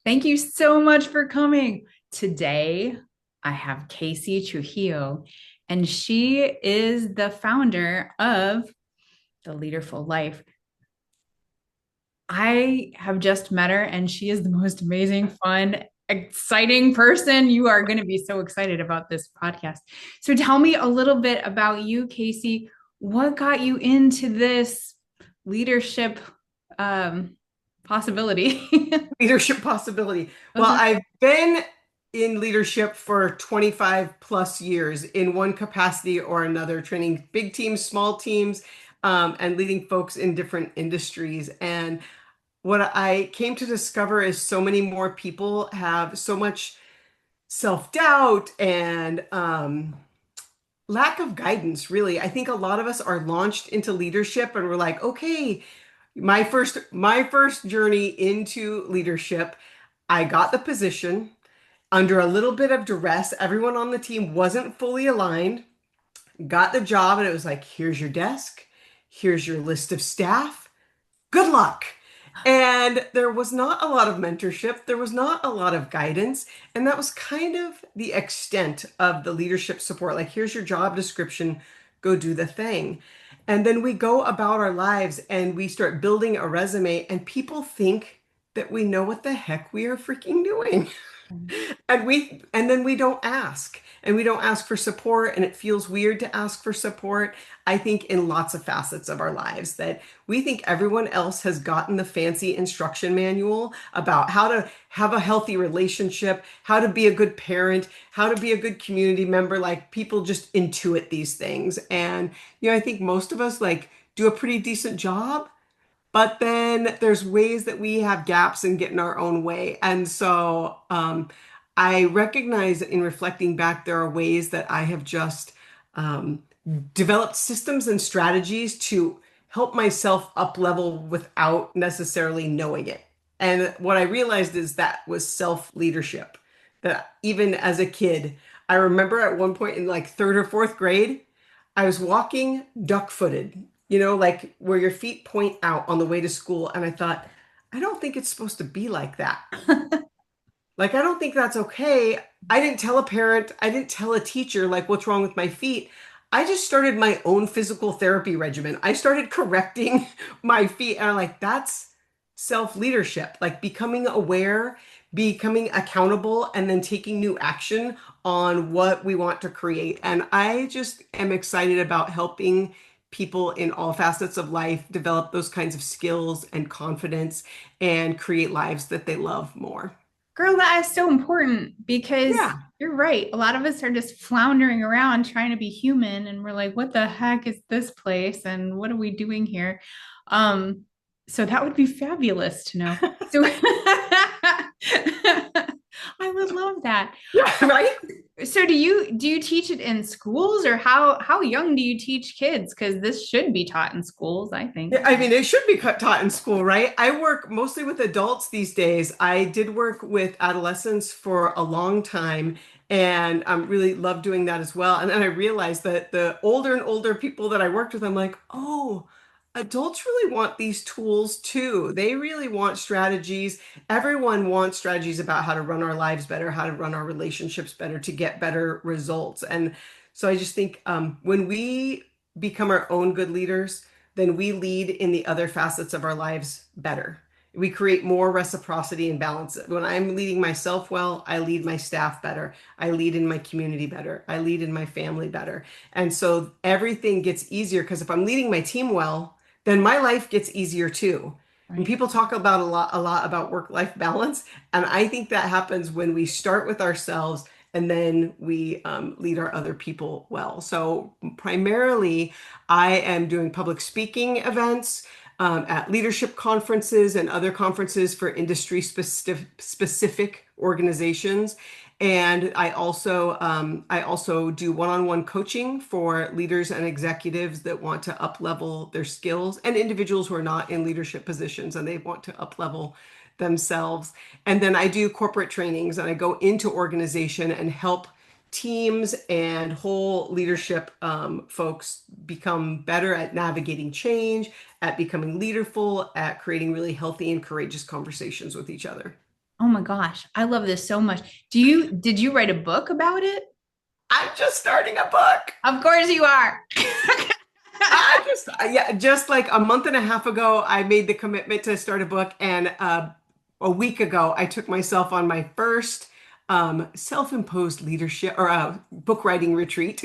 Thank you so much for coming. Today, I have Cassie Trujillo, and she is the founder of the Leaderful Life. I have just met her, and she is the most amazing, fun, exciting person. You are going to be so excited about this podcast. So, tell me a little bit about you, Casey. What got you into this leadership um, possibility? Leadership possibility. Well, I've been in leadership for 25 plus years in one capacity or another, training big teams, small teams, and leading folks in different industries. And what I came to discover is so many more people have so much self-doubt and lack of guidance, really. I think a lot of us are launched into leadership and we're like, okay, my first journey into leadership, I got the position under a little bit of duress. Everyone on the team wasn't fully aligned. Got the job, and it was like, here's your desk, here's your list of staff. Good luck. And there was not a lot of mentorship, there was not a lot of guidance, and that was kind of the extent of the leadership support. Like, here's your job description, go do the thing. And then we go about our lives and we start building a resume, and people think that we know what the heck we are freaking doing. And then we don't ask. And we don't ask for support, and it feels weird to ask for support. I think in lots of facets of our lives that we think everyone else has gotten the fancy instruction manual about how to have a healthy relationship, how to be a good parent, how to be a good community member. Like, people just intuit these things. And I think most of us like do a pretty decent job, but then there's ways that we have gaps and get in our own way. And so I recognize in reflecting back, there are ways that I have just um, developed systems and strategies to help myself up level without necessarily knowing it. And what I realized is that was self leadership. That even as a kid, I remember at one point in like third or fourth grade, I was walking duck footed, like where your feet point out on the way to school. And I thought, I don't think it's supposed to be like that. Like, I don't think that's okay. I didn't tell a parent, I didn't tell a teacher, like, what's wrong with my feet. I just started my own physical therapy regimen. I started correcting my feet. And I'm like, that's self leadership, like becoming aware, becoming accountable, and then taking new action on what we want to create. And I just am excited about helping people in all facets of life develop those kinds of skills and confidence and create lives that they love more. Girl, that is so important because Yeah. you're right. A lot of us are just floundering around trying to be human, and we're like, what the heck is this place? And what are we doing here? Um, so that would be fabulous to know. So I would love that. Yeah, right? So do you teach it in schools, or how young do you teach kids? Because this should be taught in schools, I think. Yeah, I mean, it should be taught in school, right? I work mostly with adults these days. I did work with adolescents for a long time, and really love doing that as well. And then I realized that the older and older people that I worked with, I'm like, oh, adults really want these tools too. They really want strategies. Everyone wants strategies about how to run our lives better, how to run our relationships better, to get better results. And so I just think when we become our own good leaders, then we lead in the other facets of our lives better. We create more reciprocity and balance. When I'm leading myself well, I lead my staff better. I lead in my community better. I lead in my family better. And so everything gets easier, because if I'm leading my team well, then my life gets easier too. And Right. people talk about a lot about work-life balance. And I think that happens when we start with ourselves and then we lead our other people well. So primarily, I am doing public speaking events at leadership conferences and other conferences for industry specific organizations. And I also do one-on-one coaching for leaders and executives that want to up level their skills, and individuals who are not in leadership positions and they want to up level themselves. And then I do corporate trainings, and I go into organization and help teams and whole leadership folks become better at navigating change, at becoming leaderful, at creating really healthy and courageous conversations with each other. Oh my gosh, I love this so much. Did you write a book about it? I'm just starting a book. Of course you are. Yeah, just like a month and a half ago, I made the commitment to start a book, and a week ago, I took myself on my first self-imposed leadership or book writing retreat,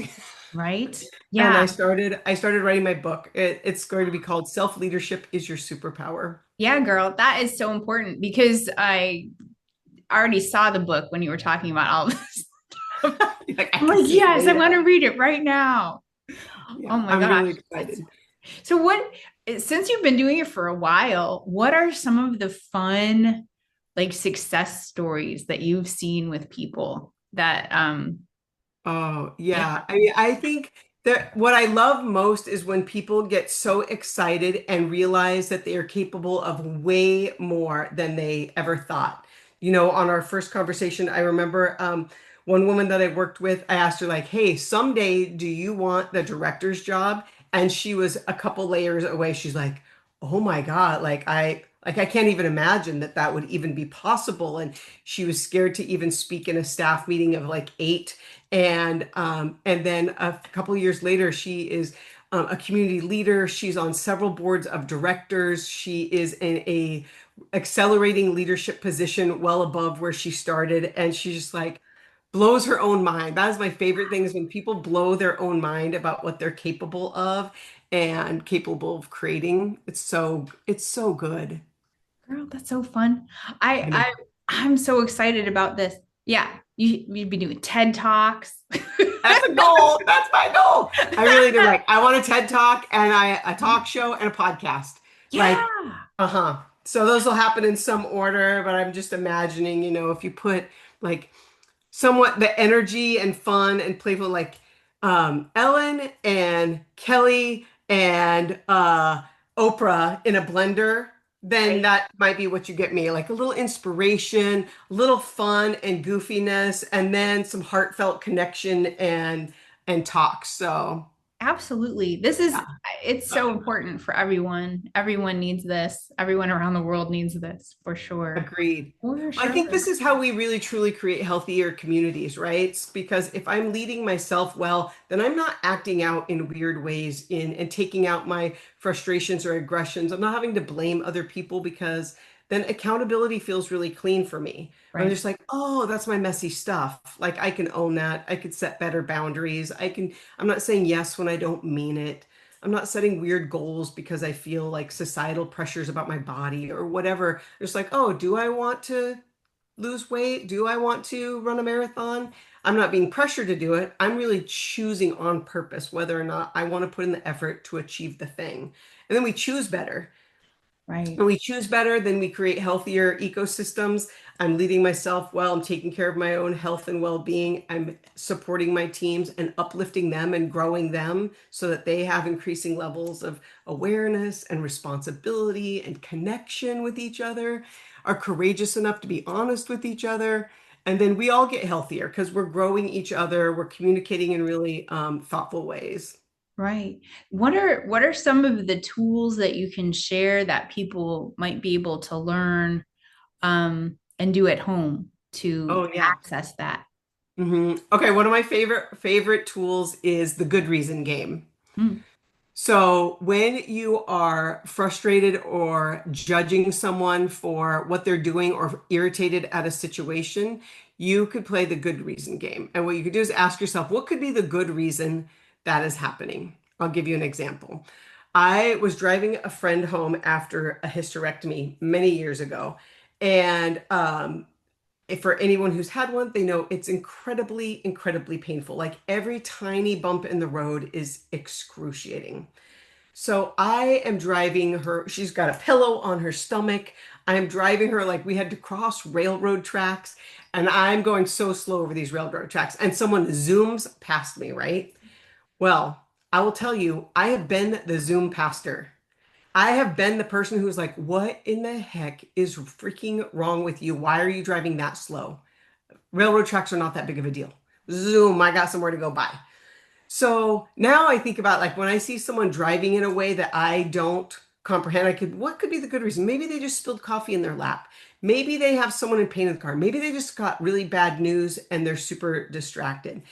Right? and Yeah. I started writing my book. It's going to be called Self-Leadership is Your Superpower. Yeah, girl, that is so important because I already saw the book when you were talking about all this. Like I I'm can like, see it yes, I laid want to out. read it right now. Oh Yeah, my I'm gosh. really That's excited. so since you've been doing it for a while, what are some of the fun like success stories that you've seen with people that Oh, yeah, yeah. I mean, I think that what I love most is when people get so excited and realize that they are capable of way more than they ever thought. On our first conversation, I remember one woman that I worked with, I asked her like, "Hey, someday do you want the director's job?" And she was a couple layers away. She's like, "Oh my God, like I can't even imagine that that would even be possible." And she was scared to even speak in a staff meeting of like eight, and then a couple of years later, she is a community leader. She's on several boards of directors. She is in a accelerating leadership position well above where she started, and she just like blows her own mind. That is my favorite thing, is when people blow their own mind about what they're capable of and capable of creating. It's so good. girl, that's so fun. I I know. I I'm so excited about this. Yeah, you'd be doing TED Talks. That's a goal. That's my goal. I really do. Like, I want a TED Talk and a talk show and a podcast. Yeah. Like, uh-huh. So those will happen in some order, but I'm just imagining, if you put like somewhat the energy and fun and playful, like Ellen and Kelly and Oprah in a blender, then Right. that might be what you get me. Like a little inspiration, a little fun and goofiness, and then some heartfelt connection and talk. So Absolutely. It's so important for everyone. Everyone needs this. Everyone around the world needs this for sure. agreed. For Well, I think sure. this is how we really truly create healthier communities, right? Because if I'm leading myself well, then I'm not acting out in weird ways in and taking out my frustrations or aggressions. I'm not having to blame other people, because then accountability feels really clean for me. I'm Right. just like, oh, that's my messy stuff. Like I can own that. I could set better boundaries. I'm not saying yes when I don't mean it. I'm not setting weird goals because I feel like societal pressures about my body or whatever. It's like, oh, do I want to lose weight? Do I want to run a marathon? I'm not being pressured to do it. I'm really choosing on purpose whether or not I want to put in the effort to achieve the thing. And then we choose better. Right. When we choose better, then we create healthier ecosystems. I'm leading myself well. I'm taking care of my own health and well-being. I'm supporting my teams and uplifting them and growing them so that they have increasing levels of awareness and responsibility and connection with each other, are courageous enough to be honest with each other. And then we all get healthier because we're growing each other. We're communicating in really thoughtful ways. Right. What are some of the tools that you can share that people might be able to learn and do at home to Oh, yeah. access that? Okay, one of my favorite tools is the good reason game. Hmm. So when you are frustrated or judging someone for what they're doing or irritated at a situation, you could play the good reason game. And what you could do is ask yourself, what could be the good reason that is happening? I'll give you an example. I was driving a friend home after a hysterectomy many years ago, and if for anyone who's had one, they know it's incredibly, incredibly painful. Like every tiny bump in the road is excruciating. So I am driving her. She's got a pillow on her stomach. I'm driving her like we had to cross railroad tracks, and I'm going so slow over these railroad tracks. And someone zooms past me, right? Well, I will tell you, I have been the zoom pastor. I have been the person who's like, what in the heck is freaking wrong with you? Why are you driving that slow? Railroad tracks are not that big of a deal. Zoom, I got somewhere to go by. So now I think about like when I see someone driving in a way that I don't comprehend, what could be the good reason? Maybe they just spilled coffee in their lap. Maybe they have someone in pain in the car. Maybe they just got really bad news and they're super distracted.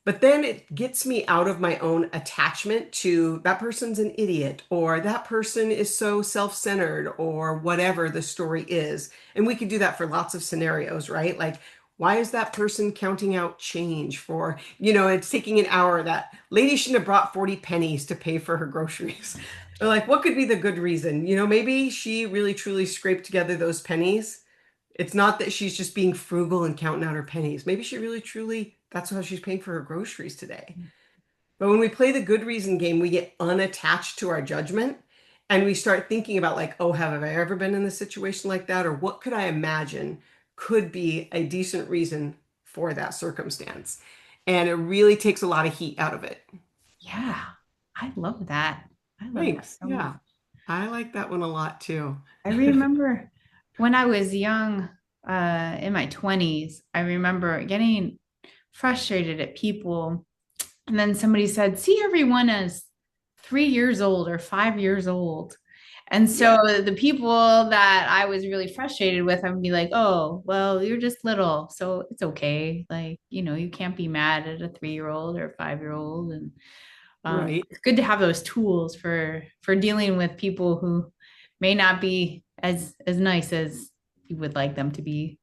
But then it gets me out of my own attachment to that person's an idiot or that person is so self-centered or whatever the story is. And we could do that for lots of scenarios, right? Like, why is that person counting out change for, it's taking an hour. That lady shouldn't have brought 40 pennies to pay for her groceries. Or like, what could be the good reason? Maybe she really truly scraped together those pennies. It's not that she's just being frugal and counting out her pennies. Maybe she really truly, that's how she's paying for her groceries today. But when we play the good reason game, we get unattached to our judgment and we start thinking about, like, oh, have I ever been in a situation like that? Or what could I imagine could be a decent reason for that circumstance? And it really takes a lot of heat out of it. Yeah, I love that. I love that Thanks. so much. Yeah. I like that one a lot too. I remember when I was young, in my 20s, I remember getting frustrated at people. And then somebody said, see everyone as 3 years old or 5 years old. And so Yeah. the people that I was really frustrated with, I would be like, oh, well, you're just little. So it's okay. Like, you can't be mad at a 3 year old or a 5 year old. And Right. it's good to have those tools for dealing with people who may not be as nice as you would like them to be.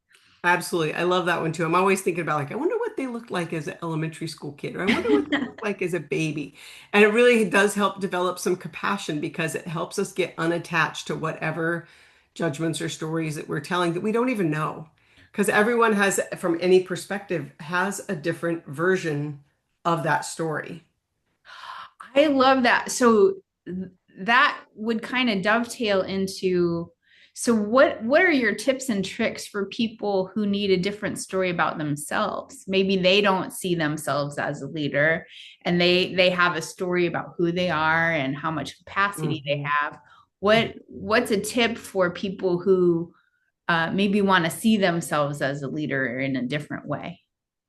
Absolutely. I love that one too. I'm always thinking about, like, I wonder what they looked like as an elementary school kid, or I wonder what they looked like as a baby. And it really does help develop some compassion because it helps us get unattached to whatever judgments or stories that we're telling that we don't even know. Because everyone has, from any perspective, has a different version of that story. I love that. So that would kind of dovetail into, so what are your tips and tricks for people who need a different story about themselves? Maybe they don't see themselves as a leader and they have a story about who they are and how much capacity they Mhm. have. What's a tip for people who maybe want to see themselves as a leader in a different way?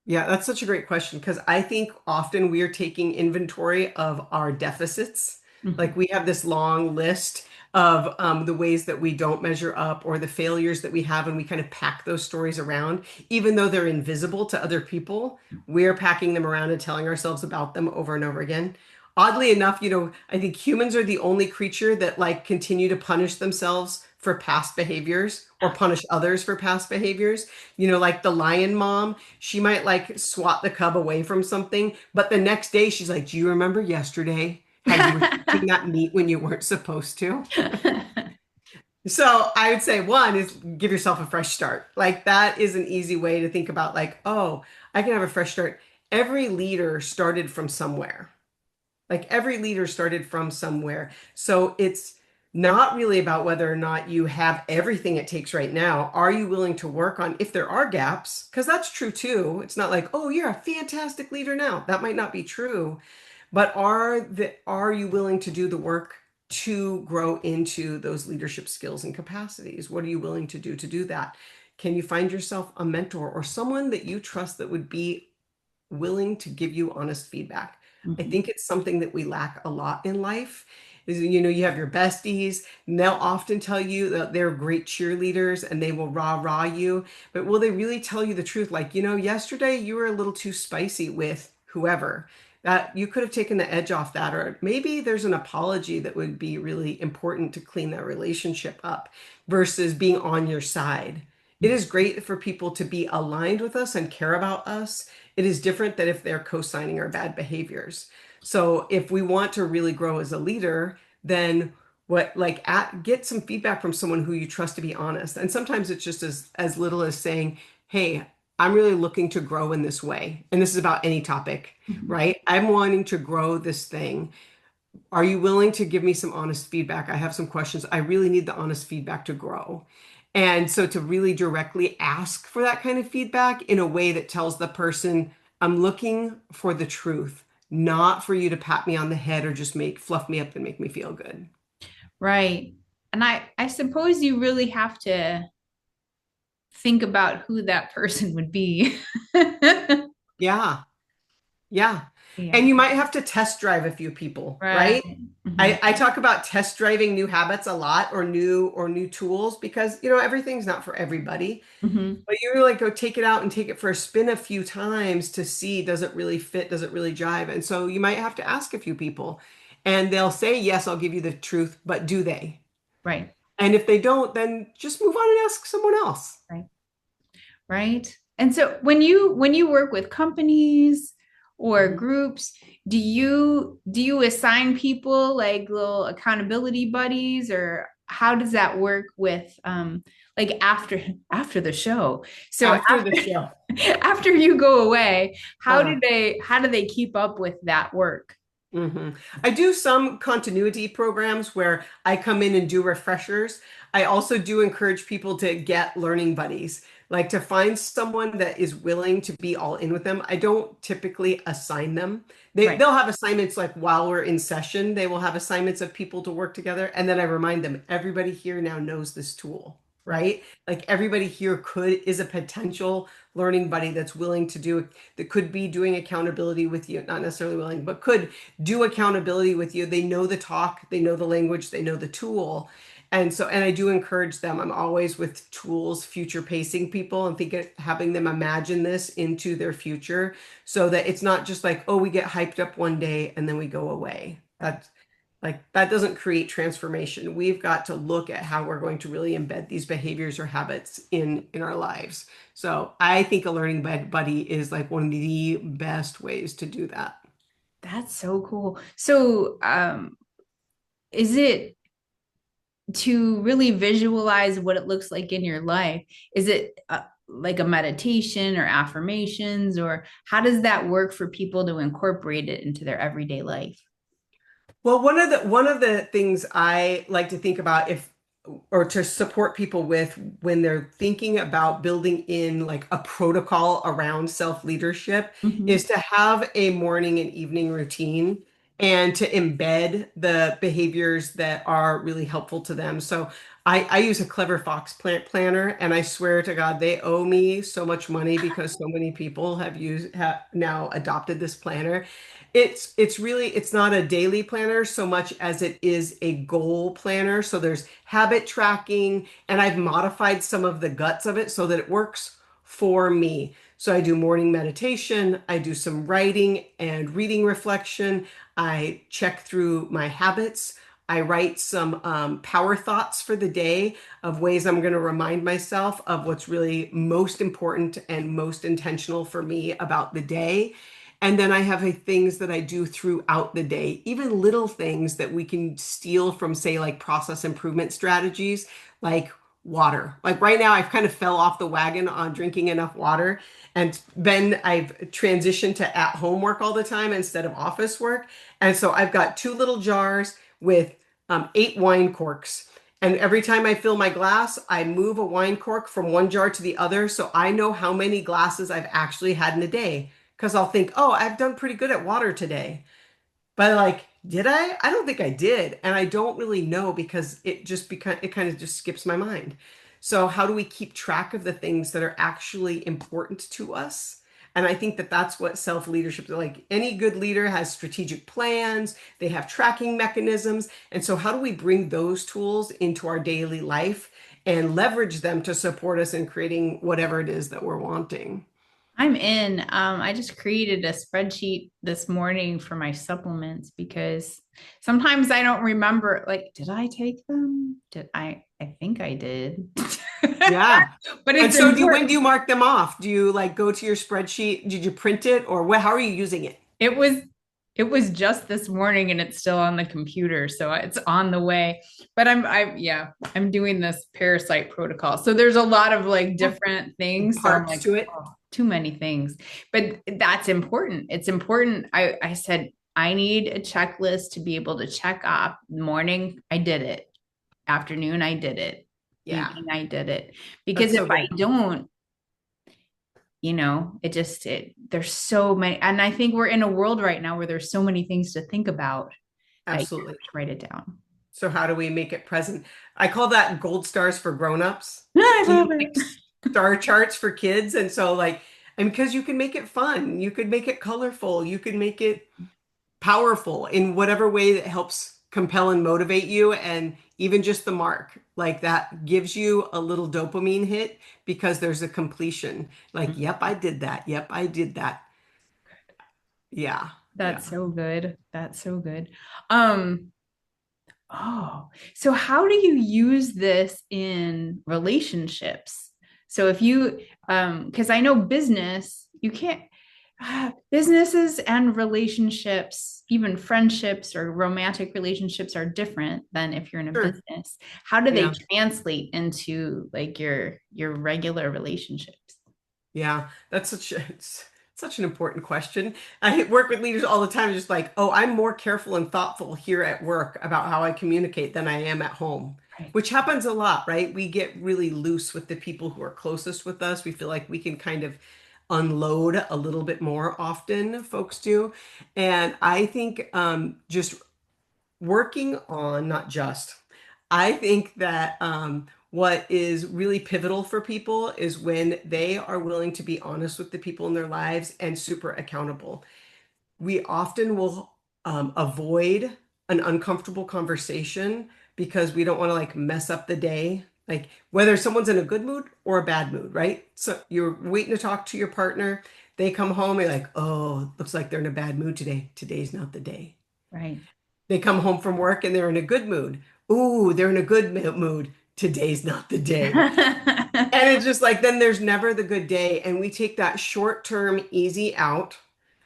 Yeah, that's such a great question because I think often we are taking inventory of our deficits. Mhm. Like we have this long list of the ways that we don't measure up or the failures that we have, and we kind of pack those stories around. Even though they're invisible to other people, we're packing them around and telling ourselves about them over and over again. Oddly enough, I think humans are the only creature that like continue to punish themselves for past behaviors or punish others for past behaviors. Like the lion mom, she might like swat the cub away from something, but the next day she's like, do you remember yesterday how you were eating that meat when you weren't supposed to? So I would say one is give yourself a fresh start. Like that is an easy way to think about, like, oh, I can have a fresh start. Every leader started from somewhere. Like every leader started from somewhere. So it's not really about whether or not you have everything it takes right now. Are you willing to work on if there are gaps? Because that's true too. It's not like, oh, you're a fantastic leader now. That might not be true. But are you willing to do the work to grow into those leadership skills and capacities? What are you willing to do that? Can you find yourself a mentor or someone that you trust that would be willing to give you honest feedback? I Mhm. think it's something that we lack a lot in life. Is, you have your besties, and they'll often tell you that they're great cheerleaders and they will rah you, but will they really tell you the truth? Like, yesterday you were a little too spicy with whoever. That you could have taken the edge off that, or maybe there's an apology that would be really important to clean that relationship up versus being on your side. It is great for people to be aligned with us and care about us. It is different than if they're co-signing our bad behaviors. So if we want to really grow as a leader, then get some feedback from someone who you trust to be honest. And sometimes it's just as little as saying, "Hey, I'm really looking to grow in this way." And this is about any topic, Mhm. right? I'm wanting to grow this thing. Are you willing to give me some honest feedback? I have some questions. I really need the honest feedback to grow. And so to really directly ask for that kind of feedback in a way that tells the person, I'm looking for the truth, not for you to pat me on the head or just make fluff me up and make me feel good. Right. And I suppose you really have to think about who that person would be. Yeah. Yeah. Yeah. And you might have to test drive a few people, Right. right? Hmm. I talk about test driving new habits a lot, or new tools, because everything's not for everybody. Hmm. But you really go take it out and take it for a spin a few times to see, does it really fit? Does it really jive? And so you might have to ask a few people, and they'll say, yes, I'll give you the truth, but do they? Right. And if they don't, then just move on and ask someone else. Right. Right. And so when you work with companies or Mhm. groups, do you assign people like little accountability buddies, or how does that work with like after the show? So After the after show. after you go away, how do Uh, they keep up with that work? hmm I do some continuity programs where I come in and do refreshers. I also do encourage people to get learning buddies, like to find someone that is willing to be all in with them. I don't typically assign them. Right. They'll have assignments like while we're in session, they will have assignments of people to work together. And then I remind them, everybody here now knows this tool, Right. right? Like everybody here is a potential learning buddy that's willing to do, that could be doing accountability with you, not necessarily willing, but could do accountability with you. They know the talk, they know the language, they know the tool. And I do encourage them. I'm always with tools, future pacing people, and having them imagine this into their future, so that it's not just like, oh, we get hyped up one day and then we go away. Right. That doesn't create transformation. We've got to look at how we're going to really embed these behaviors or habits in our lives. So I think a learning buddy is like one of the best ways to do that. That's so cool. So, is it to really visualize what it looks like in your life? Is it like a meditation or affirmations, or how does that work for people to incorporate it into their everyday life? Well, one of the things I like to think about, if or to support people with when they're thinking about building in like a protocol around self-leadership, Mhm. is to have a morning and evening routine and to embed the behaviors that are really helpful to them. So I use a Clever Fox plant planner, and I swear to God, they owe me so much money because so many people have now adopted this planner. It's not a daily planner so much as it is a goal planner. So there's habit tracking, and I've modified some of the guts of it so that it works for me. So I do morning meditation, I do some writing and reading reflection, I check through my habits. I write some power thoughts for the day of ways I'm going to remind myself of what's really most important and most intentional for me about the day. And then I have things that I do throughout the day, even little things that we can steal from, say, like process improvement strategies, like water. Like right now, I've kind of fell off the wagon on drinking enough water. And then I've transitioned to at home work all the time instead of office work. And so I've got two little jars with 8 wine corks. And every time I fill my glass, I move a wine cork from one jar to the other. So I know how many glasses I've actually had in a day. Because I'll think, oh, I've done pretty good at water today. But like, did I? I don't think I did. And I don't really know because it kind of just skips my mind. So how do we keep track of the things that are actually important to us? And I think that that's what self-leadership is like. Any good leader has strategic plans, they have tracking mechanisms. And so how do we bring those tools into our daily life and leverage them to support us in creating whatever it is that we're wanting? I'm in. I just created a spreadsheet this morning for my supplements because sometimes I don't remember, like, did I take them? I think I did. Yeah. But And it's so when do important. you mark them off? Do you like go to your spreadsheet? Did you print it, or how are you using it? It was it was just this morning and it's still on the computer, so it's on the way. But I'm doing this parasite protocol. So there's a lot of like Oh, different things. So I'm parts like, to it. oh, too many things. But that's important. It's important. I said I need a checklist to be able to check off. Morning, I did it. Afternoon, I did it. Yeah, Evening, I did it. Because that's if so I good. don't, there's so many, and I think we're in a world right now where there's so many things to think about that you have Absolutely. to write it down. So how do we make it present? I call that gold stars for grown-ups. I We love need it. star charts for kids. And so like And because you can make it fun, you could make it colorful, you could make it powerful in whatever way that helps compel and motivate you. And even just the mark, like that gives you a little dopamine hit because there's a completion. Like, yep, I did that. Yep, I did that. Yeah. That's Yeah. so good. That's so good. Um, oh, so how do you use this in relationships? So if you, because I know business, you can't, businesses and relationships, even friendships or romantic relationships are different than if you're in a Sure. business. How do they Yeah. translate into like your regular relationships? Yeah, that's it's such an important question. I work with leaders all the time, just like, oh, I'm more careful and thoughtful here at work about how I communicate than I am at home, Right. which happens a lot, right? We get really loose with the people who are closest with us. We feel like we can kind of unload a little bit more often, folks do. And I think just working on, not just, I think that what is really pivotal for people is when they are willing to be honest with the people in their lives and super accountable. We often will avoid an uncomfortable conversation because we don't want to like mess up the day. Like whether someone's in a good mood or a bad mood, right? So you're waiting to talk to your partner. They come home and you're like, oh, looks like they're in a bad mood today. Today's not the day. Right. They come home from work and they're in a good mood. Ooh, they're in a good mood. Today's not the day. And it's just like, then there's never the good day. And we take that short term easy out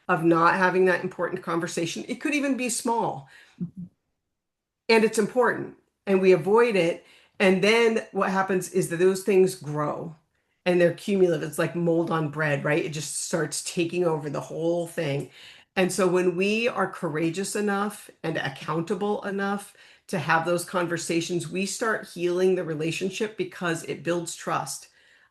of not having that important conversation. It could even be small and it's important and we avoid it. And then what happens is that those things grow and they're cumulative. It's like mold on bread, right? It just starts taking over the whole thing. And so when we are courageous enough and accountable enough to have those conversations, we start healing the relationship because it builds trust.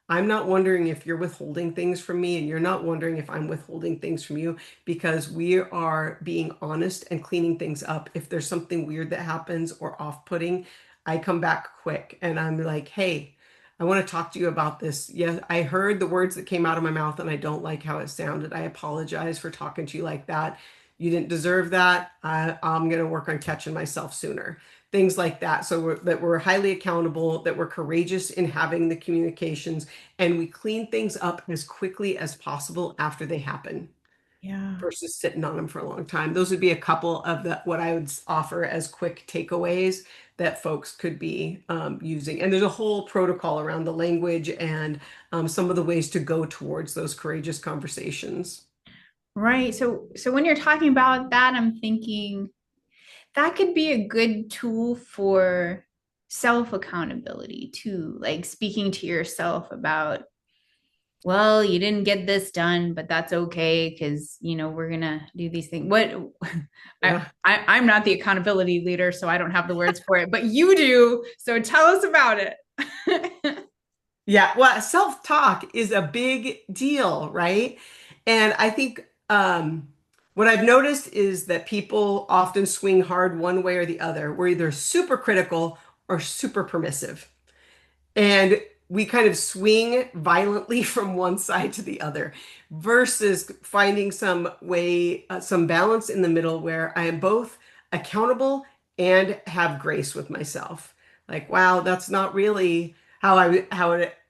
I'm not wondering if you're withholding things from me, and you're not wondering if I'm withholding things from you because we are being honest and cleaning things up. If there's something weird that happens or off-putting, I come back quick and I'm like, hey, I want to talk to you about this. Yeah, I heard the words that came out of my mouth and I don't like how it sounded. I apologize for talking to you like that. You didn't deserve that. I'm going to work on catching myself sooner. Things like that. So that we're highly accountable, that we're courageous in having the communications, and we clean things up as quickly as possible after they happen Yeah. versus sitting on them for a long time. Those would be a couple of the what I would offer as quick takeaways that folks could be using. And there's a whole protocol around the language and some of the ways to go towards those courageous conversations. Right. So when you're talking about that, I'm thinking that could be a good tool for self accountability too, like speaking to yourself about, well, you didn't get this done, but that's okay because we're gonna do these things. What Yeah. I'm not the accountability leader, so I don't have the words for it, but you do. So tell us about it. Yeah, well, self-talk is a big deal, right? And I think what I've noticed is that people often swing hard one way or the other. We're either super critical or super permissive. And we kind of swing violently from one side to the other versus finding some way, some balance in the middle where I am both accountable and have grace with myself. Like, wow, that's not really how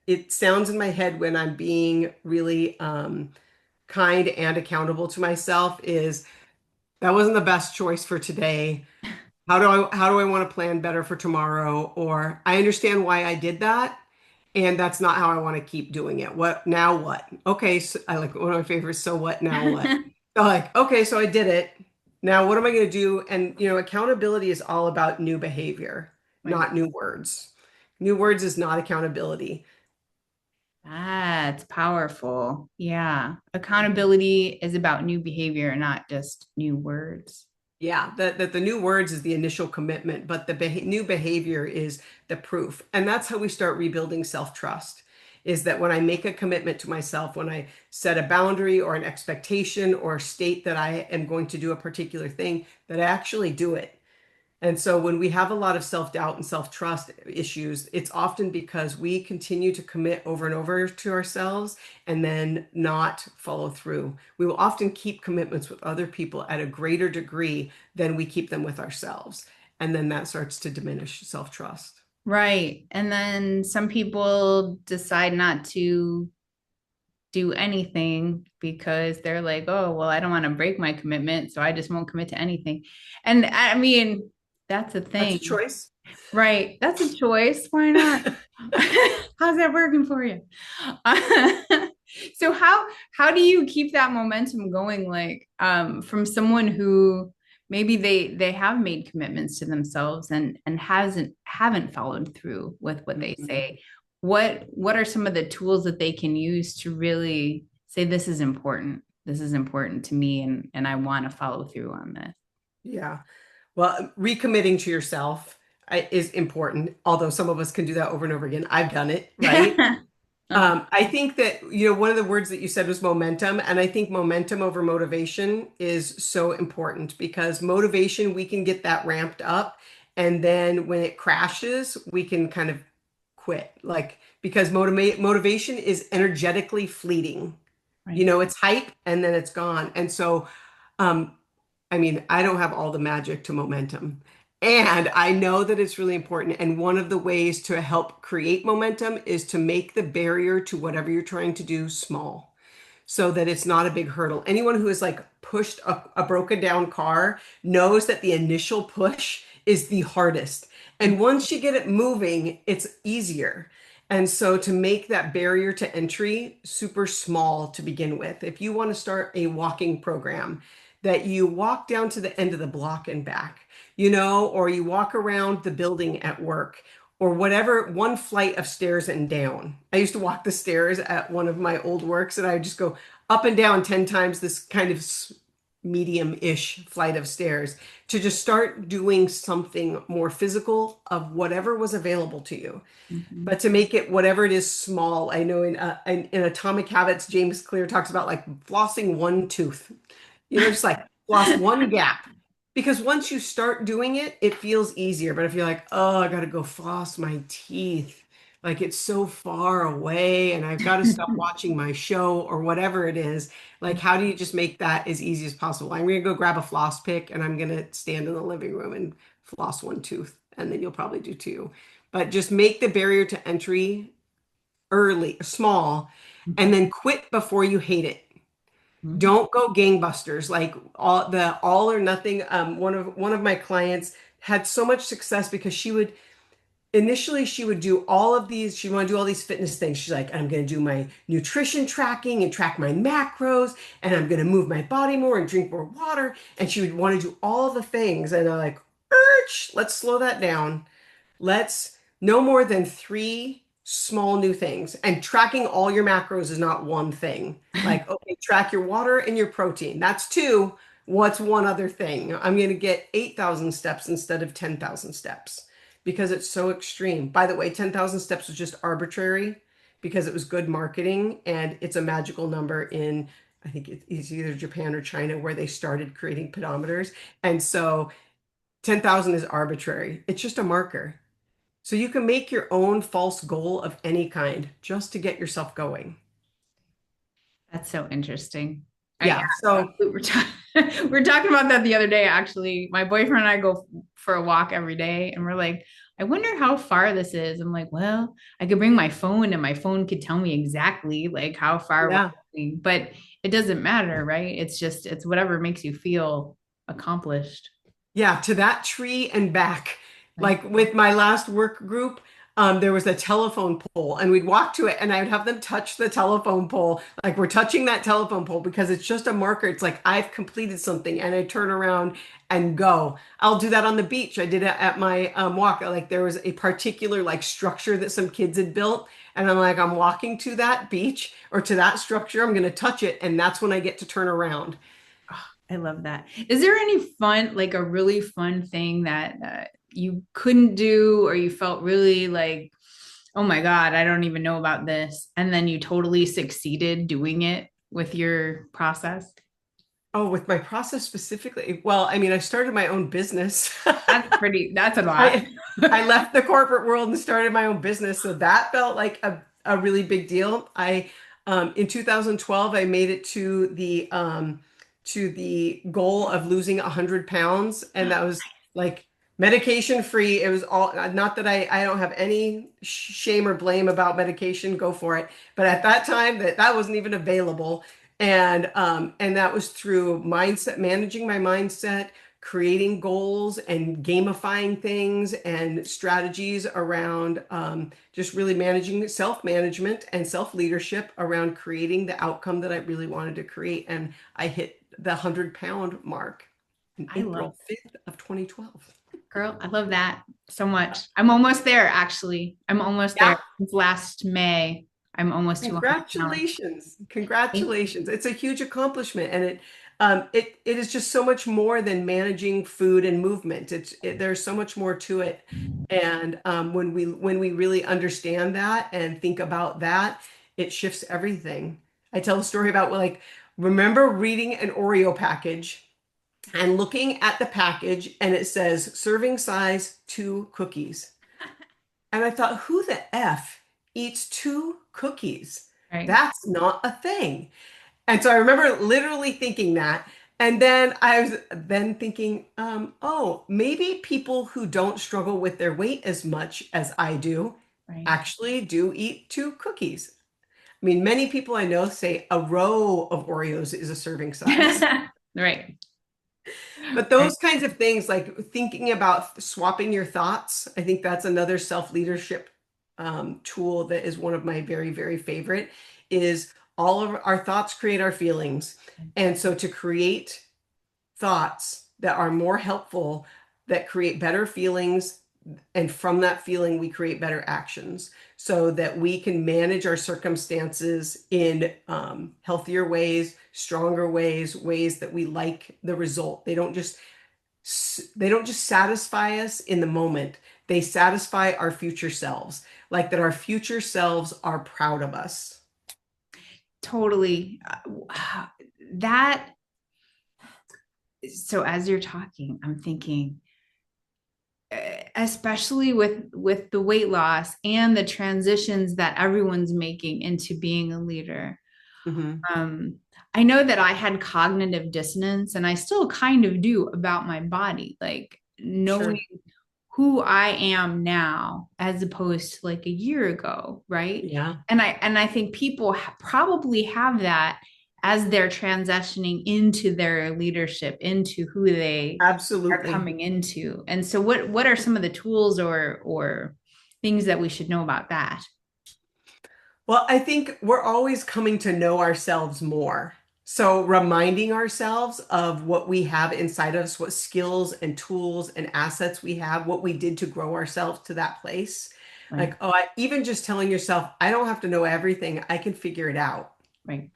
it sounds in my head when I'm being really kind and accountable to myself is that wasn't the best choice for today. How do I want to plan better for tomorrow? Or I understand why I did that, and that's not how I want to keep doing it. What now? What? Okay, so I like one of my favorites. So what now? What? So like, okay, so I did it. Now what am I going to do? And accountability is all about new behavior, Right. not new words. New words is not accountability. That's powerful. Yeah. Accountability is about new behavior, not just new words. Yeah, that the new words is the initial commitment, but the new behavior is the proof. And that's how we start rebuilding self-trust, is that when I make a commitment to myself, when I set a boundary or an expectation or state that I am going to do a particular thing, that I actually do it. And so when we have a lot of self-doubt and self-trust issues, it's often because we continue to commit over and over to ourselves and then not follow through. We will often keep commitments with other people at a greater degree than we keep them with ourselves. And then that starts to diminish self-trust. Right. And then some people decide not to do anything because they're like, oh, well, I don't want to break my commitment, so I just won't commit to anything. And I mean, that's a That's a thing, choice. right? That's a choice. Why not? How's that working for you? So how do you keep that momentum going, like from someone who maybe they have made commitments to themselves and haven't followed through with what they Mhm. say? What are some of the tools that they can use to really say this is important to me, and I want to follow through on this? Yeah. Well, recommitting to yourself is important, although some of us can do that over and over again. I've done it, right? Okay. I think that, one of the words that you said was momentum, and I think momentum over motivation is so important because motivation, we can get that ramped up, and then when it crashes, we can kind of quit. Like, because motivation is energetically fleeting. Right. It's hype and then it's gone. And so, um, I mean, I don't have all the magic to momentum. And I know that it's really important. And one of the ways to help create momentum is to make the barrier to whatever you're trying to do small so that it's not a big hurdle. Anyone who has like pushed a broken down car knows that the initial push is the hardest. And once you get it moving, it's easier. And so to make that barrier to entry super small to begin with, if you want to start a walking program, that you walk down to the end of the block and back, or you walk around the building at work or whatever, one flight of stairs and down. I used to walk the stairs at one of my old works and I would just go up and down 10 times this kind of medium-ish flight of stairs to just start doing something more physical of whatever was available to you. Mhm. But to make it whatever it is small, I know in Atomic Habits, James Clear talks about like flossing one tooth, just like floss one gap. Because once you start doing it, it feels easier. But if you're like, oh, I got to go floss my teeth, like it's so far away and I've got to stop watching my show or whatever it is, like how do you just make that as easy as possible? I'm going to go grab a floss pick and I'm going to stand in the living room and floss one tooth. And then you'll probably do two. But just make the barrier to entry early, small, and then quit before you hate it. Mhm. Don't go gangbusters like all or nothing. One of my clients had so much success because she would do all of these. She wanted to do all these fitness things. She's like, I'm going to do my nutrition tracking and track my macros, and I'm going to move my body more and drink more water. And she would want to do all the things. And I'm like, let's slow that down. Let's no more than three small new things. And tracking all your macros is not one thing. Like, okay, track your water and your protein. That's two. What's one other thing? I'm going to get 8,000 steps instead of 10,000 steps because it's so extreme. By the way, 10,000 steps was just arbitrary because it was good marketing and it's a magical number in, I think it's either Japan or China where they started creating pedometers. And so 10,000 is arbitrary. It's just a marker. So you can make your own false goal of any kind just to get yourself going. That's so interesting. I Yeah. So we were, we were talking about that the other day, actually. My boyfriend and I go for a walk every day, and we're like, I wonder how far this is. I'm like, well, I could bring my phone, and my phone could tell me exactly like how far we're yeah. going, but it doesn't matter, right? It's whatever makes you feel accomplished, Yeah, to that tree and back. right? Like with my last work group, there was a telephone pole, and we'd walk to it, and I would have them touch the telephone pole. Like we're touching that telephone pole because it's just a marker. It's like I've completed something, and I turn around and go. I'll do that on the beach. I did it at my walk. Like there was a particular like structure that some kids had built, and I'm like, I'm walking to that beach or to that structure. I'm going to touch it, and that's when I get to turn around. Oh, I love that. Is there any fun, like a really fun thing that you couldn't do or you felt really like, oh my God, I don't even know about this. And then you totally succeeded doing it with your process? Oh, with my process specifically, well, I mean, I started my own business. That's a lot. I I left the corporate world and started my own business, so that felt like a really big deal. I in 2012 I made it to the goal of losing 100 pounds, and that was like medication free. It was all, not that I don't have any shame or blame about medication, go for it. But at that time that wasn't even available. And that was through mindset, managing my mindset, creating goals and gamifying things and strategies around just really managing self-management and self-leadership around creating the outcome that I really wanted to create. And I hit the 100-pound mark in I love, April 5th of 2012. girl, I love that so much. I'm almost there, actually. I'm almost there. Yeah. Since last May, I'm almost to 100 pounds. Congratulations. Congratulations. It's a huge accomplishment, and it is just so much more than managing food and movement. There's so much more to it. And when we really understand that and think about that, it shifts everything. I tell a story about, like, remember reading an Oreo package and looking at the package and it says serving size 2 cookies. And I thought, who the F eats 2 cookies? Right. That's not a thing. And so I remember literally thinking that. And then I was then thinking, oh, maybe people who don't struggle with their weight as much as I do Right. actually do eat 2 cookies. I mean, many people I know say a row of Oreos is a serving size. Right. But Right. those kinds of things, like thinking about swapping your thoughts, I think that's another self-leadership tool that is one of my very, very favorite, is all of our thoughts create our feelings. And so to create thoughts that are more helpful, that create better feelings, and from that feeling, we create better actions so that we can manage our circumstances in healthier ways, stronger ways, ways that we like the result. They don't just satisfy us in the moment. They satisfy our future selves, like that our future selves are proud of us. Totally. That, so as you're talking, I'm thinking, especially with the weight loss and the transitions that everyone's making into being a leader. Mhm. Um, I know that I had cognitive dissonance, and I still kind of do, about my body, like knowing Sure. who I am now as opposed to like a year ago, right? Yeah, And I think people probably have that as they're transitioning into their leadership, into who they are absolutely. coming into. And so what are some of the tools or things that we should know about that? Well, I think we're always coming to know ourselves more. So, reminding ourselves of what we have inside of us, what skills and tools and assets we have, what we did to grow ourselves to that place. Right, Like, oh, even just telling yourself, I don't have to know everything, I can figure it out. right.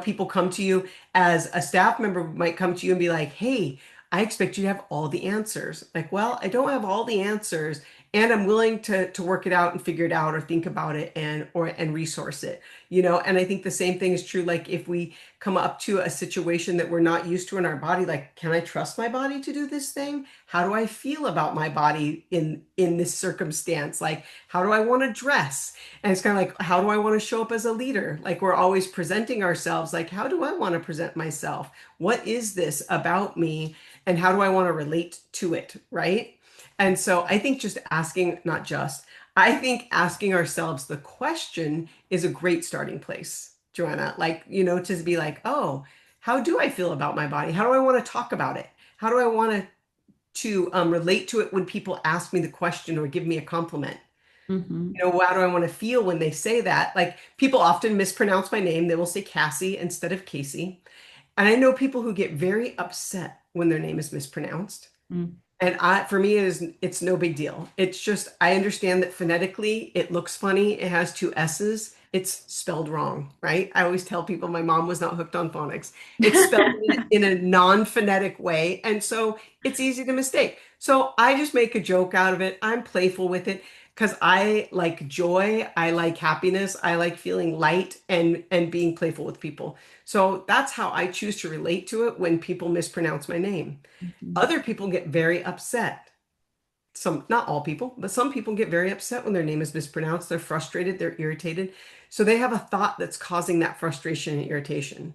People come to you, as a staff member might come to you and be like, hey, I expect you to have all the answers. Like, well, I don't have all the answers, and I'm willing to work it out and figure it out or think about it and resource it. And I think the same thing is true. Like, if we come up to a situation that we're not used to in our body, like, can I trust my body to do this thing? How do I feel about my body in this circumstance? Like, how do I want to dress? And it's kind of like, how do I want to show up as a leader? Like, we're always presenting ourselves, like, how do I want to present myself? What is this about me? And how do I want to relate to it? Right. And so I think just asking, not just, I think asking ourselves the question is a great starting place, Joanna. Like, to be like, oh, how do I feel about my body? How do I want to talk about it? How do I want to relate to it when people ask me the question or give me a compliment? Mm-hmm. How do I want to feel when they say that? Like, people often mispronounce my name. They will say Cassie instead of Casey. And I know people who get very upset when their name is mispronounced. Mm. And for me, it's no big deal. It's just, I understand that phonetically it looks funny. It has 2 S's. It's spelled wrong, right? I always tell people my mom was not hooked on phonics. It's spelled in a non-phonetic way. And so it's easy to mistake. So I just make a joke out of it. I'm playful with it. because I like joy, I like happiness, I like feeling light and being playful with people. So that's how I choose to relate to it when people mispronounce my name. Mhm. Other people get very upset. Some, not all people, but some people get very upset when their name is mispronounced. They're frustrated, they're irritated. So they have a thought that's causing that frustration and irritation.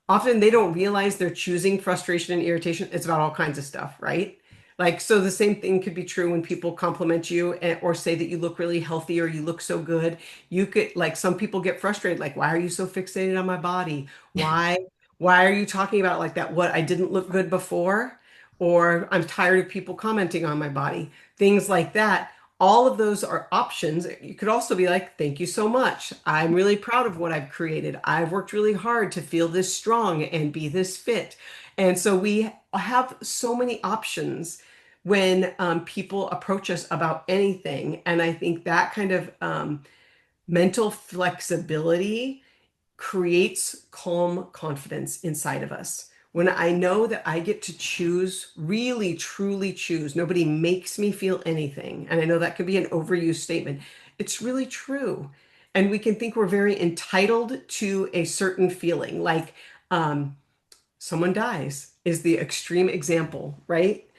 Often they don't realize they're choosing frustration and irritation. It's about all kinds of stuff, right? Like, so the same thing could be true when people compliment you or say that you look really healthy or you look so good. You could, like, some people get frustrated, like, why are you so fixated on my body? Why, why are you talking about it like that? What, I didn't look good before? Or I'm tired of people commenting on my body. Things like that. All of those are options. You could also be like, thank you so much. I'm really proud of what I've created. I've worked really hard to feel this strong and be this fit. And so we have so many options when people approach us about anything. And I think that kind of mental flexibility creates calm confidence inside of us. When I know that I get to choose, really, truly choose, nobody makes me feel anything. And I know that could be an overused statement. It's really true. And we can think we're very entitled to a certain feeling, like someone dies is the extreme example, right?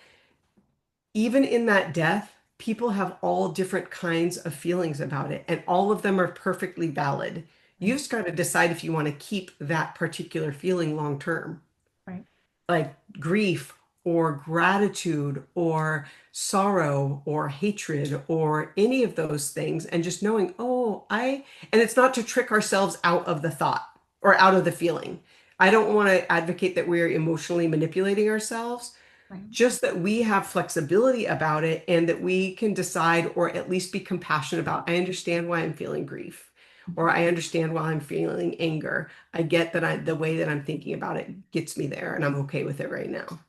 Even in that death, people have all different kinds of feelings about it, and all of them are perfectly valid. You've Right. just got to decide if you want to keep that particular feeling long term, Right. like grief or gratitude or sorrow or hatred or any of those things, and just knowing, oh, and it's not to trick ourselves out of the thought or out of the feeling. I don't want to advocate that we're emotionally manipulating ourselves, Right. just that we have flexibility about it and that we can decide or at least be compassionate about. I understand why I'm feeling grief, or I understand why I'm feeling anger. I get that the way that I'm thinking about it gets me there and I'm okay with it right now.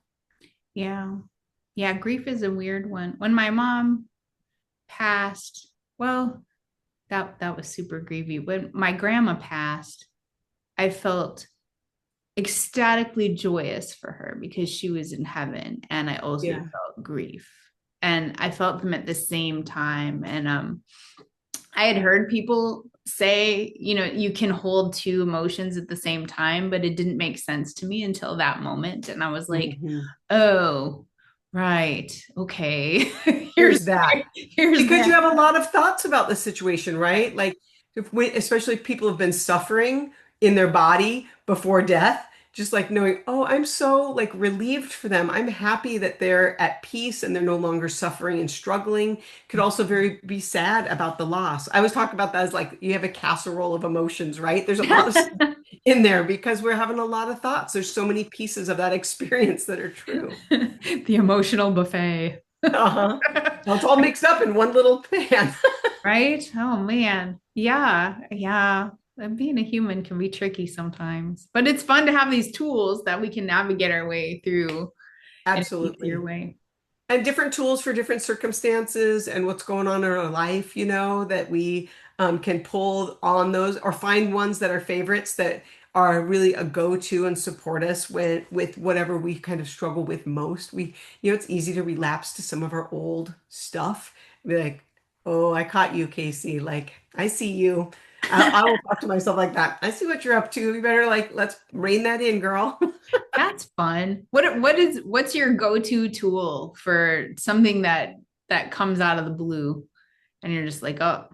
Yeah. Yeah. Grief is a weird one. When my mom passed, well, that was super grievy. When my grandma passed, I felt ecstatically joyous for her because she was in heaven, and I also Yeah. felt grief. And I felt them at the same time. And I had heard people say, you can hold two emotions at the same time, but it didn't make sense to me until that moment. And I was like, Mhm. oh, right. Okay. here's Here's that. here's Because that. you have a lot of thoughts about the situation, right? Like especially if people have been suffering in their body before death, just like knowing, oh, I'm so like relieved for them. I'm happy that they're at peace and they're no longer suffering and struggling. Could also very be sad about the loss. I always talk about that as like you have a casserole of emotions, right? There's a lot of stuff in there because we're having a lot of thoughts. There's so many pieces of that experience that are true. The emotional buffet. Uh-huh. So it's all mixed up in one little pan. Right? Oh man. Yeah. Yeah. And being a human can be tricky sometimes, but it's fun to have these tools that we can navigate our way through in an easier Absolutely. way. And different tools for different circumstances and what's going on in our life, that we can pull on those or find ones that are favorites that are really a go-to and support us with whatever we kind of struggle with most. It's easy to relapse to some of our old stuff. Be like, oh, I caught you, Casey. Like, I see you. I will talk to myself like that. I see what you're up to. You better like, let's rein that in, girl. That's fun. What's your go-to tool for something that comes out of the blue and you're just like, oh,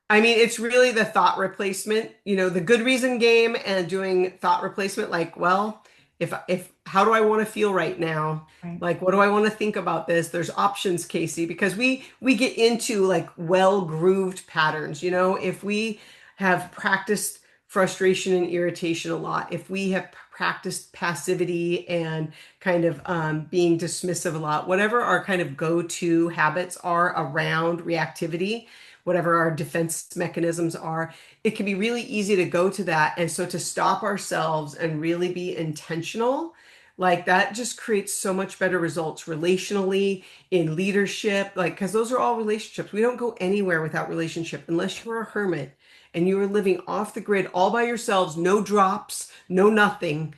I mean, it's really the thought replacement, the good reason game and doing thought replacement. Like, well, if how do I want to feel right now? right. Like, what do I want to think about this? There's options, Casey, because we get into like well-grooved patterns. If we have practiced frustration and irritation a lot, if we have practiced passivity and kind of being dismissive a lot, whatever our kind of go-to habits are around reactivity, whatever our defense mechanisms are, it can be really easy to go to that. And so to stop ourselves and really be intentional, like that just creates so much better results relationally, in leadership, like, because those are all relationships. We don't go anywhere without relationship unless you're a hermit and you are living off the grid all by yourselves, no drops, no nothing,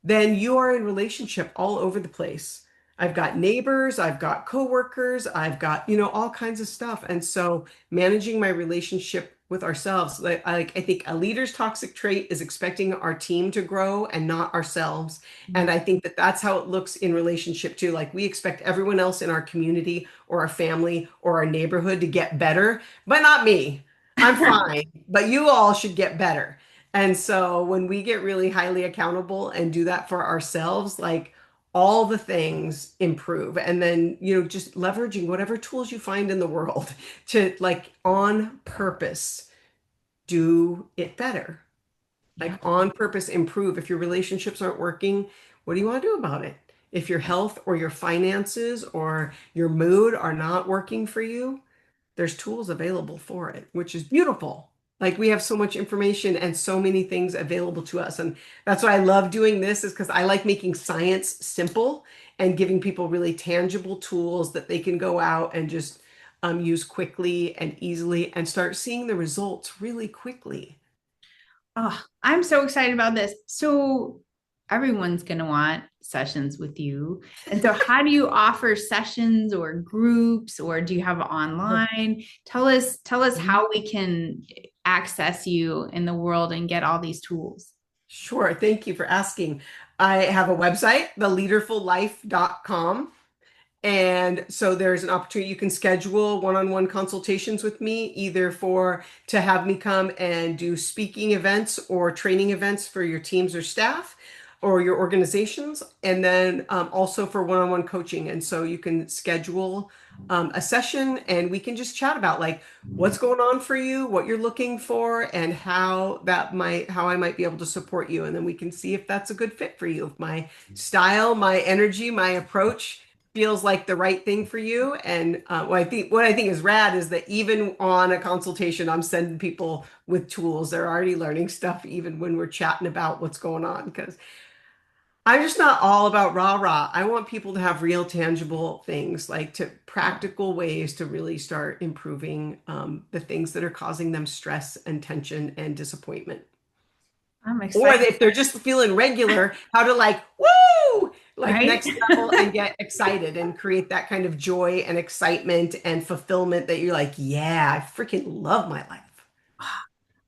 then you are in relationship all over the place. I've got neighbors, I've got coworkers, I've got, all kinds of stuff. And so managing my relationship with ourselves, I think a leader's toxic trait is expecting our team to grow and not ourselves. And I think that that's how it looks in relationship too. Like we expect everyone else in our community or our family or our neighborhood to get better, but not me. I'm fine, but you all should get better. And so when we get really highly accountable and do that for ourselves, like all the things improve. And then, just leveraging whatever tools you find in the world to like on purpose do it better. Like Yeah. on purpose improve. If your relationships aren't working, what do you want to do about it? If your health or your finances or your mood are not working for you, there's tools available for it, which is beautiful. Like we have so much information and so many things available to us. And that's why I love doing this is because I like making science simple and giving people really tangible tools that they can go out and just use quickly and easily and start seeing the results really quickly. Oh, I'm so excited about this. So everyone's going to want sessions with you. And so how do you offer sessions or groups, or do you have online? Tell us Mhm. how we can access you in the world and get all these tools. Sure. Thank you for asking. I have a website, theleaderfullife.com. And so there's an opportunity you can schedule one-on-one consultations with me, either for to have me come and do speaking events or training events for your teams or staff or your organizations, and then also for one-on-one coaching. And so you can schedule a session and we can just chat about like what's going on for you, what you're looking for, and how I might be able to support you. And then we can see if that's a good fit for you. If my style, my energy, my approach feels like the right thing for you. And what I think is rad is that even on a consultation, I'm sending people with tools. They're already learning stuff even when we're chatting about what's going on. Because I'm just not all about rah rah. I want people to have real tangible things, like to practical ways to really start improving the things that are causing them stress and tension and disappointment. I'm Or excited, if they're just feeling regular, how to like, woo, like right? next level and get excited and create that kind of joy and excitement and fulfillment that you're like, yeah, I freaking love my life.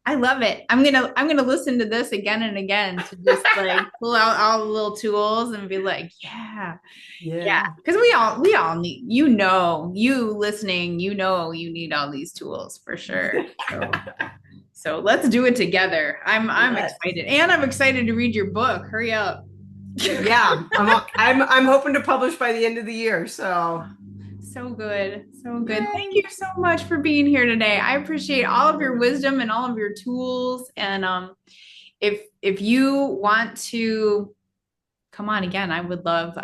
I love it. I'm gonna listen to this again and again to just like pull out all the little tools and be like, yeah, yeah. Yeah. Because we all need, you listening, you need all these tools for sure. So let's do it together. I'm Let's. excited. And I'm excited to read your book. Hurry up. Yeah, I'm hoping to publish by the end of the year. So, So good. So good. Thank you yay. so much for being here today. I appreciate all of your wisdom and all of your tools. And if you want to come on again, I would love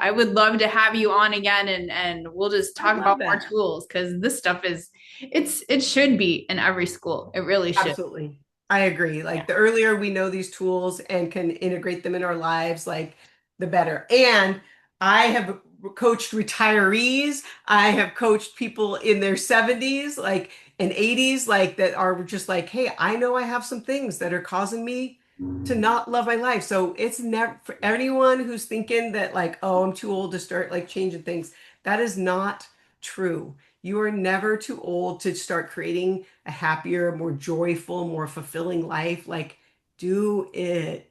to have you on again, and we'll just I'd talk love about more that. tools because this stuff it should be in every school. It really should. Absolutely. I agree. Yeah. Like the earlier we know these tools and can integrate them in our lives, like the better. And I have coached retirees. I have coached people in their 70s, like and 80s, like that are just like, hey, I know I have some things that are causing me to not love my life. So it's never for anyone who's thinking that like, oh, I'm too old to start like changing things. That is not true. You are never too old to start creating a happier, more joyful, more fulfilling life. Like, do it.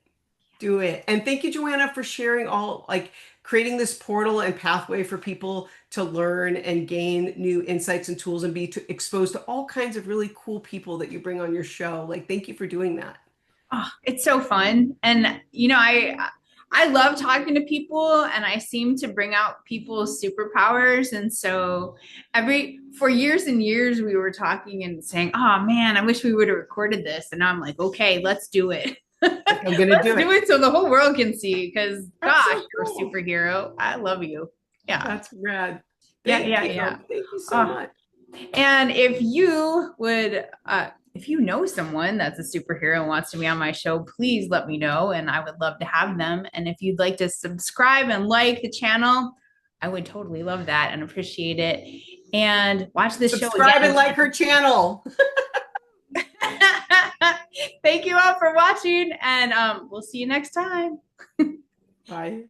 Do it. And thank you, Joanna, for sharing all, like, creating this portal and pathway for people to learn and gain new insights and tools and be exposed to all kinds of really cool people that you bring on your show. Like, thank you for doing that. Oh, it's so fun. And I love talking to people, and I seem to bring out people's superpowers. And so every for years and years we were talking and saying, "Oh man, I wish we would have recorded this." And now I'm like, "Okay, let's do it." Like, I'm going to Let's do do it. it so the whole world can see, because That's gosh, so you're a cool. superhero. I love you. Yeah. That's rad. Yeah, Thank yeah, you. yeah. Thank you so Oh, much. and if you know someone that's a superhero and wants to be on my show, please let me know, and I would love to have them. And if you'd like to subscribe and like the channel, I would totally love that and appreciate it. And watch this show Subscribe and again. like her channel. Thank you all for watching, and we'll see you next time. Bye.